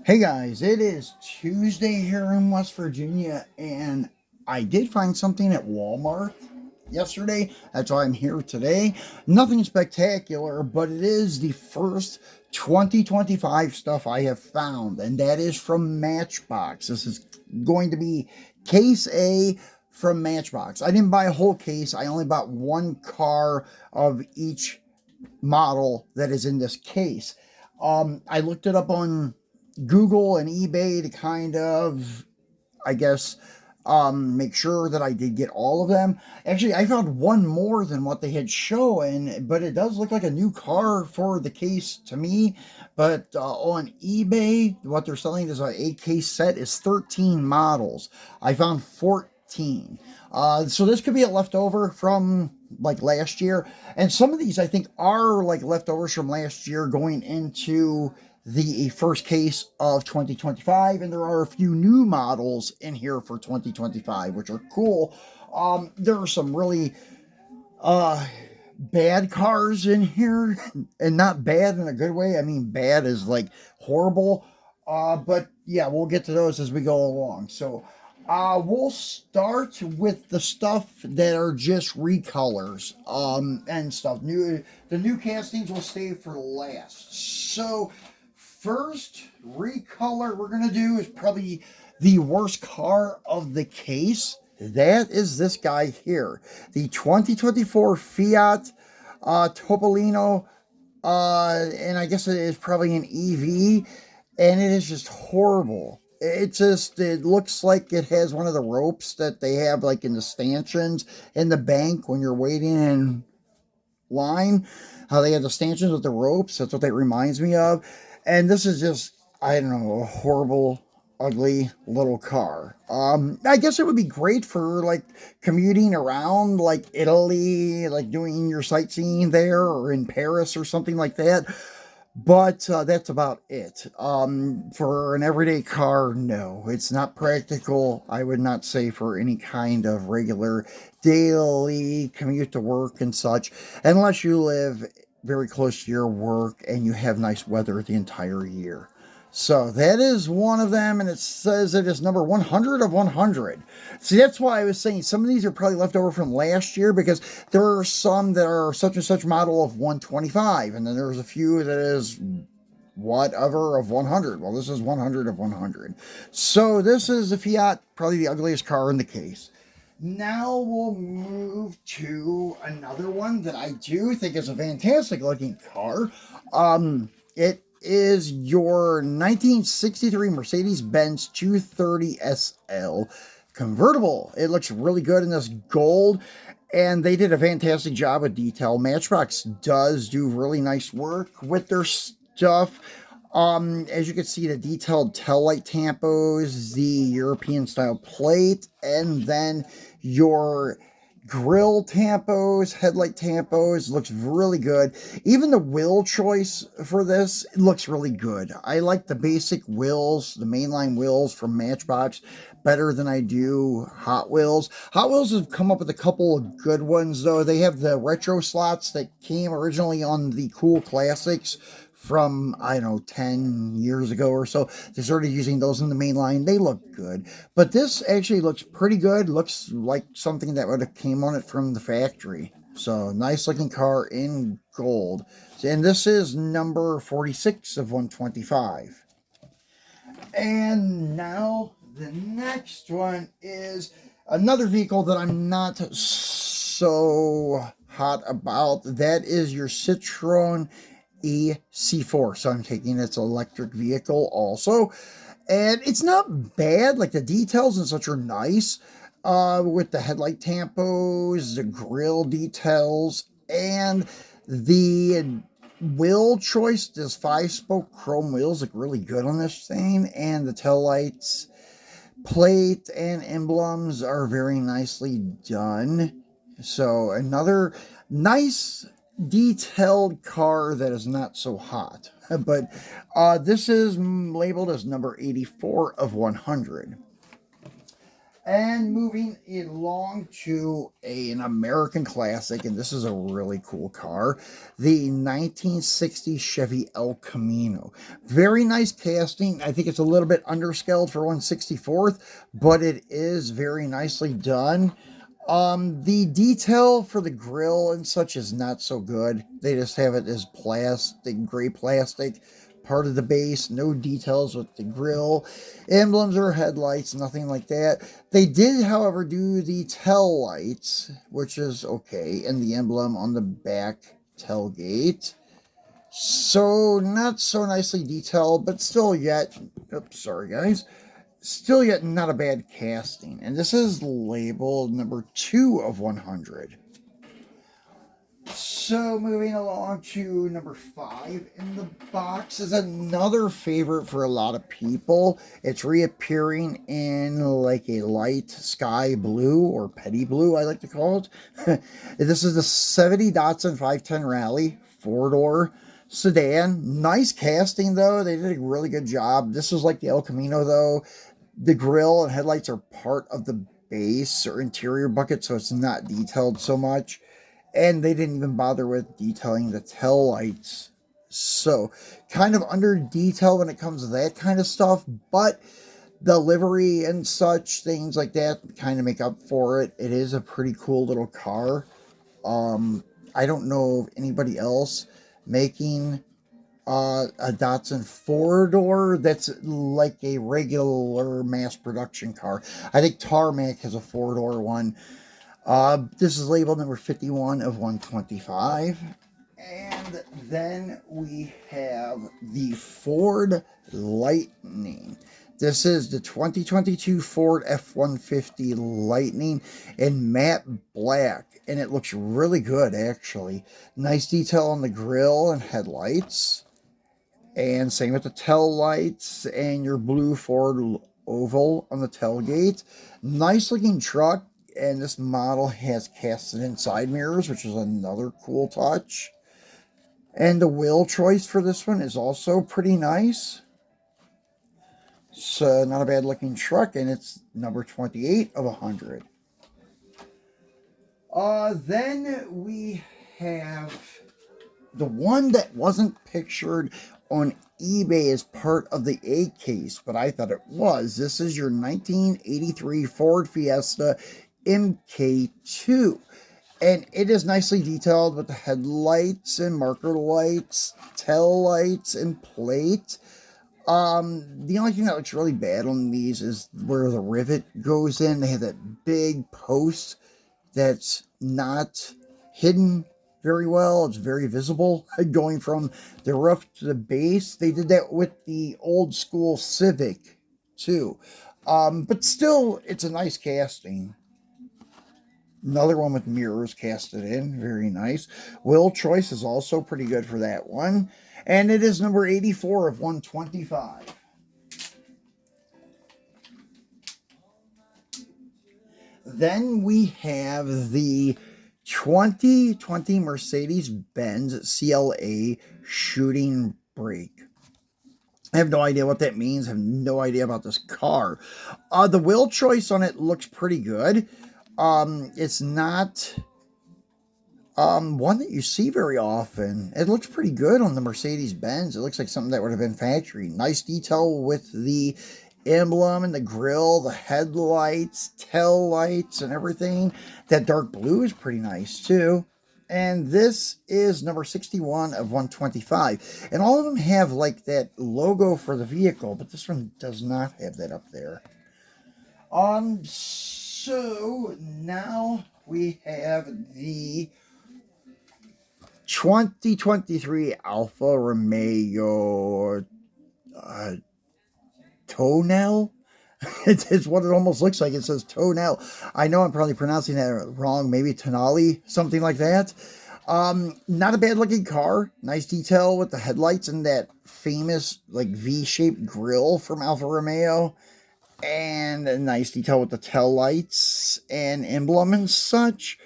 Hey guys, it is Tuesday here in West Virginia, and I did find something at Walmart yesterday. That's why I'm here today. Nothing spectacular, but it is the first 2025 stuff I have found, and that is from Matchbox. This is going to be case A from Matchbox. I didn't buy a whole case, I only bought one car of each model that is in this case. I looked it up on Google and eBay to kind of, I guess, make sure that I did get all of them. Actually, I found one more than what they had shown, but it does look like a new car for the case to me. But on eBay, what they're selling is a case set is 13 models. I found 14. So this could be a leftover from like last year. And some of these I think are like leftovers from last year going into the first case of 2025, and there are a few new models in here for 2025 which are cool. There are some really uh bad cars in here, and not bad in a good way. I mean bad is like horrible. But yeah, we'll get to those as we go along. So we'll start with the stuff that are just recolors and stuff. The new castings will stay for last. So first recolor we're gonna do is probably the worst car of the case. That is this guy here, the 2024 Fiat Topolino, and I guess it is probably an EV, and it is just horrible. It looks like it has one of the ropes that they have like in the stanchions in the bank when you're waiting in line. How they have the stanchions with the ropes. That's what that reminds me of. And this is just, I don't know, a horrible, ugly little car. I guess it would be great for like commuting around like Italy, like doing your sightseeing there or in Paris or something like that. But that's about it. For an everyday car, no, it's not practical. I would not say for any kind of regular daily commute to work and such, unless you live very close to your work and you have nice weather the entire year. So that is one of them, and it says it is number 100 of 100. See, that's why I was saying some of these are probably left over from last year, because there are some that are such and such model of 125, and then there's a few that is whatever of 100. Well, this is 100 of 100. So this is the Fiat, probably the ugliest car in the case. Now we'll move to another one that I do think is a fantastic looking car. It is your 1963 Mercedes-Benz 230 SL convertible. It looks really good in this gold, and they did a fantastic job with detail. Matchbox does do really nice work with their stuff. As you can see, the detailed tail light tampos, the European style plate, and then your grill tampos, headlight tampos looks really good. Even the wheel choice for this looks really good. I like the basic wheels, the mainline wheels from Matchbox, better than I do Hot Wheels. Hot Wheels have come up with a couple of good ones though. They have the retro slots that came originally on the Cool Classics from, I don't know, 10 years ago or so. They started using those in the main line. They look good. But this actually looks pretty good. Looks like something that would have came on it from the factory. So, nice looking car in gold. And this is number 46 of 125. And now the next one is another vehicle that I'm not so hot about. That is your Citroen EC4. So I'm taking its electric vehicle also. And it's not bad. Like the details and such are nice. With the headlight tampos, the grill details, and the wheel choice. This 5-spoke chrome wheels look really good on this thing. And the tail lights, plate, and emblems are very nicely done. So another nice detailed car that is not so hot. But this is labeled as number 84 of 100. And moving along to an American classic, and this is a really cool car, the 1960 Chevy El Camino. Very nice casting. I think it's a little bit underscaled for 1/64th, but it is very nicely done. The detail for the grill and such is not so good. They just have it as plastic, gray plastic, part of the base. No details with the grill, emblems or headlights, nothing like that. They did, however, do the tail lights, which is okay, and the emblem on the back tailgate. So not so nicely detailed, but still yet. Oops, sorry guys. Still yet not a bad casting. And this is labeled number 2 of 100. So moving along to number 5 in the box is another favorite for a lot of people. It's reappearing in like a light sky blue, or petty blue I like to call it. This is the 70 Datsun 510 Rally 4-door sedan. Nice casting though. They did a really good job. This was like the El Camino though. The grill and headlights are part of the base or interior bucket, so it's not detailed so much. And they didn't even bother with detailing the tail lights. So, kind of under detail when it comes to that kind of stuff, but the livery and such, things like that, kind of make up for it. It is a pretty cool little car. I don't know of anybody else making a Datsun 4-door that's like a regular mass production car. I think Tarmac has a 4-door one. This is labeled number 51 of 125. And then we have the Ford Lightning. This is the 2022 Ford F-150 Lightning in matte black. And it looks really good, actually. Nice detail on the grille and headlights. And same with the tail lights and your blue Ford oval on the tailgate. Nice looking truck, and this model has casted in side mirrors, which is another cool touch. And the wheel choice for this one is also pretty nice. So not a bad looking truck, and it's number 28 of 100. Then we have the one that wasn't pictured on eBay as part of the A-case, but I thought it was. This is your 1983 Ford Fiesta MK2. And it is nicely detailed with the headlights and marker lights, tail lights, and plate. The only thing that looks really bad on these is where the rivet goes in. They have that big post that's not hidden very well. It's very visible going from the roof to the base. They did that with the old school Civic too. But still, it's a nice casting. Another one with mirrors casted in. Very nice. Wheel choice is also pretty good for that one. And it is number 84 of 125. Then we have the 2020 Mercedes-Benz CLA shooting brake. I have no idea what that means. I have no idea about this car. The wheel choice on it looks pretty good. It's not one that you see very often. It looks pretty good on the Mercedes-Benz. It looks like something that would have been factory. Nice detail with the emblem and the grille, the headlights, tail lights, and everything. That dark blue is pretty nice too. And this is number 61 of 125. And all of them have like that logo for the vehicle, but this one does not have that up there. So now we have the 2023 Alfa Romeo Tonel. It's what it almost looks like. It says Tonel. I know I'm probably pronouncing that wrong. Maybe Tonali, something like that. Not a bad looking car. Nice detail with the headlights and that famous like V-shaped grille from Alfa Romeo. And a nice detail with the tail lights and emblem and such.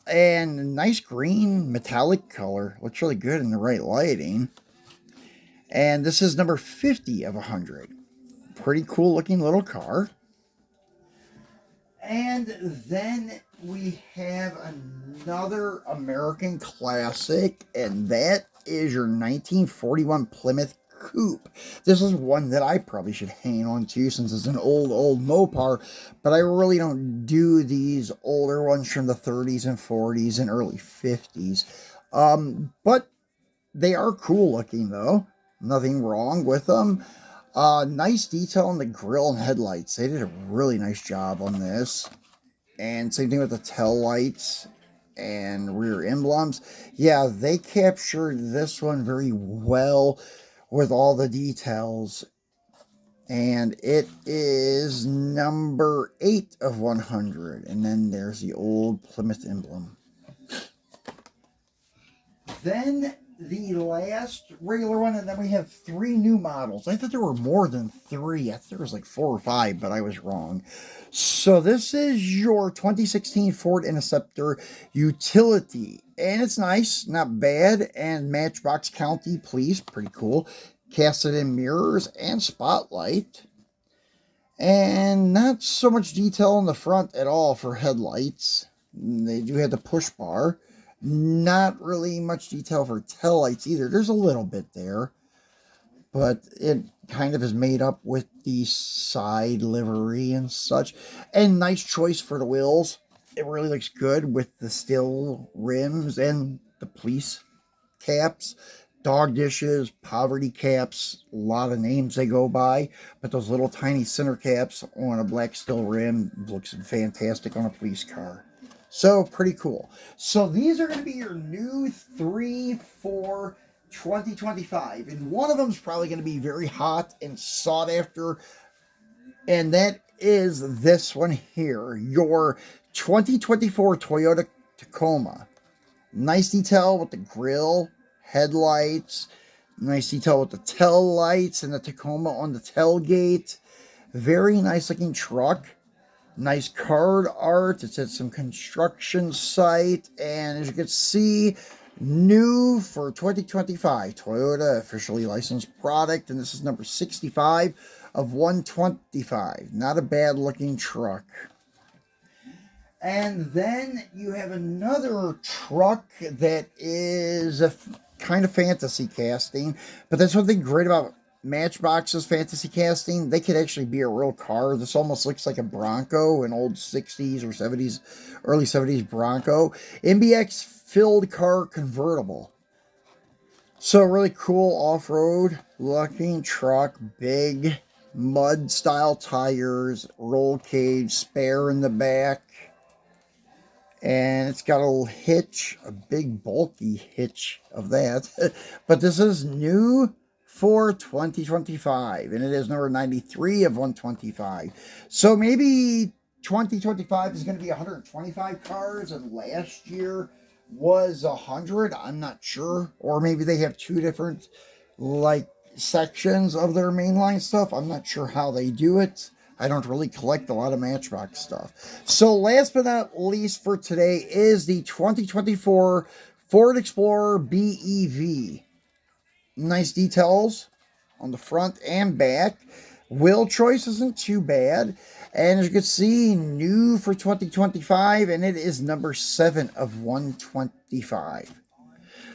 And a nice green metallic color. Looks really good in the right lighting. And this is number 50 of 100. Pretty cool looking little car. And then we have another American classic, and that is your 1941 Plymouth Coupe. This is one that I probably should hang on to since it's an old Mopar, but I really don't do these older ones from the 30s and 40s and early 50s. But they are cool looking though. Nothing wrong with them. Nice detail on the grill and headlights. They did a really nice job on this. And same thing with the tail lights and rear emblems. Yeah, they captured this one very well with all the details. And it is number 8 of 100. And then there's the old Plymouth emblem. Then the last regular one, and then we have 3 new models. I thought there were more than 3. I thought there was like 4 or 5, but I was wrong. So this is your 2016 Ford Interceptor Utility. And it's nice, not bad. And Matchbox County Police, pretty cool. Casted in mirrors and spotlight. And not so much detail on the front at all for headlights. They do have the push bar. Not really much detail for tail lights either. There's a little bit there, but it kind of is made up with the side livery and such. And nice choice for the wheels. It really looks good with the steel rims and the police caps. Dog dishes, poverty caps, a lot of names they go by, but those little tiny center caps on a black steel rim looks fantastic on a police car. So, pretty cool. So, these are going to be your new 3 for 2025. And one of them is probably going to be very hot and sought after. And that is this one here. Your 2024 Toyota Tacoma. Nice detail with the grill, headlights. Nice detail with the tail lights and the Tacoma on the tailgate. Very nice looking truck. Nice card art. It's at some construction site. And as you can see, new for 2025. Toyota officially licensed product. And this is number 65 of 125. Not a bad looking truck. And then you have another truck that is a kind of fantasy casting. But that's one thing great about Matchbox's fantasy casting. They could actually be a real car. This almost looks like a Bronco, an old 60s or 70s, early 70s Bronco. MBX filled car convertible. So really cool off-road looking truck. Big mud style tires, roll cage, spare in the back. And it's got a little hitch, a big bulky hitch of that. But this is new for 2025, and it is number 93 of 125. So maybe 2025 is going to be 125 cars, and last year was 100. I'm not sure. Or maybe they have 2 different like sections of their mainline stuff. I'm not sure how they do it. I don't really collect a lot of Matchbox stuff. So last but not least for today is the 2024 Ford Explorer BEV. Nice details on the front and back. Wheel choice isn't too bad. And as you can see, new for 2025, and it is number 7 of 125.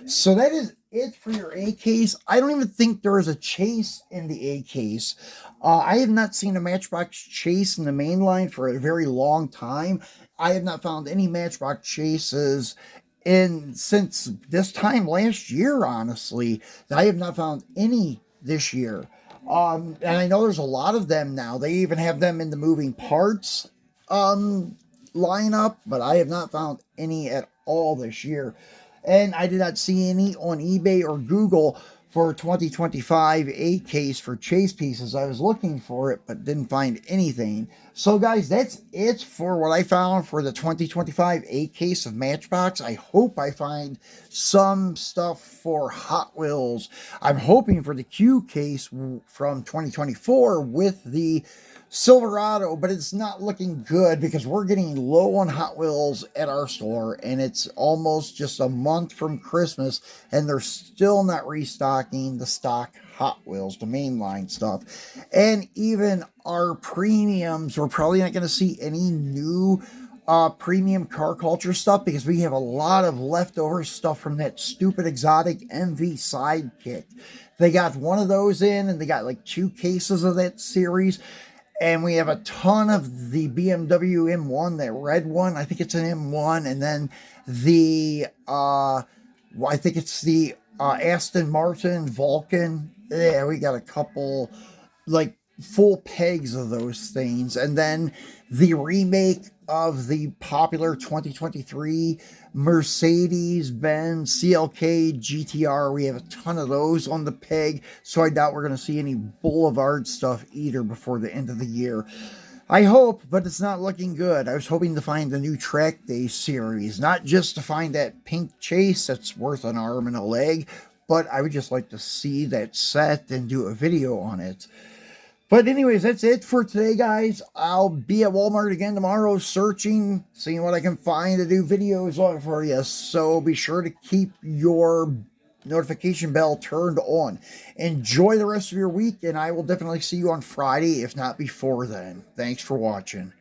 So that is it for your A-case. I don't even think there is a chase in the A-case. I have not seen a Matchbox chase in the mainline for a very long time. I have not found any Matchbox chases since this time last year, honestly. I have not found any this year. And I know there's a lot of them now. They even have them in the moving parts lineup, but I have not found any at all this year. And I did not see any on eBay or Google for 2025 A-case for chase pieces. I was looking for it, but didn't find anything. So, guys, that's it for what I found for the 2025 A-case of Matchbox. I hope I find some stuff for Hot Wheels. I'm hoping for the Q case from 2024 with the Silverado, but it's not looking good because we're getting low on Hot Wheels at our store, and it's almost just a month from Christmas, and they're still not restocking. restocking the stock Hot Wheels, the mainline stuff. And even our premiums, we're probably not going to see any new premium car culture stuff because we have a lot of leftover stuff from that stupid exotic MV Sidekick. They got one of those in, and they got like 2 cases of that series. And we have a ton of the BMW M1, that red one. I think it's an M1. And then the, I think it's the Aston Martin Vulcan. Yeah, we got a couple, like, full pegs of those things. And then the remake of the popular 2023 Mercedes-Benz CLK GTR. We have a ton of those on the peg, so I doubt we're going to see any Boulevard stuff either before the end of the year. I hope, but it's not looking good. I was hoping to find the new Track Day series, not just to find that pink chase that's worth an arm and a leg, but I would just like to see that set and do a video on it. But anyways, that's it for today, guys. I'll be at Walmart again tomorrow searching, seeing what I can find to do videos on for you. So be sure to keep your notification bell turned on. Enjoy the rest of your week, and I will definitely see you on Friday, if not before then. Thanks for watching.